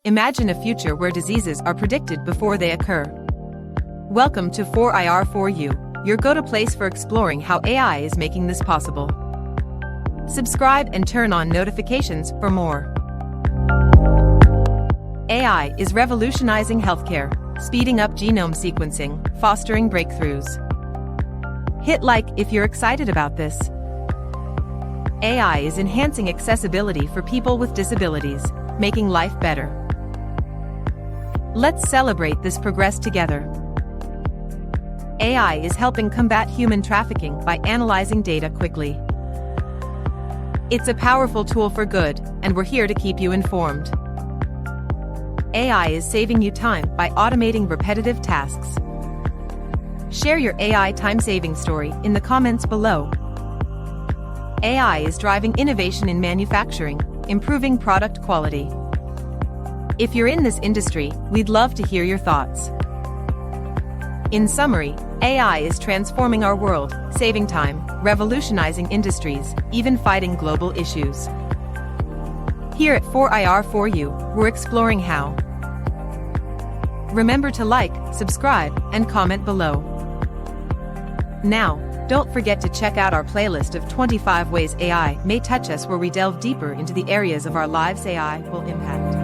Imagine a future where diseases are predicted before they occur. Welcome to 4IR4U, your go-to place for exploring how AI is making this possible. Subscribe and turn on notifications for more. AI is revolutionizing healthcare, speeding up genome sequencing, fostering breakthroughs. Hit like if you're excited about this. AI is enhancing accessibility for people with disabilities, making life better. Let's celebrate this progress together. AI is helping combat human trafficking by analyzing data quickly. It's a powerful tool for good, and we're here to keep you informed. AI is saving you time by automating repetitive tasks. Share your AI time-saving story in the comments below. AI is driving innovation in manufacturing, improving product quality. If you're in this industry, we'd love to hear your thoughts. In summary, AI is transforming our world, saving time, revolutionizing industries, even fighting global issues. Here at 4IR4U, we're exploring how. Remember to like, subscribe, and comment below. Now, don't forget to check out our playlist of 25 ways AI may touch us, where we delve deeper into the areas of our lives AI will impact.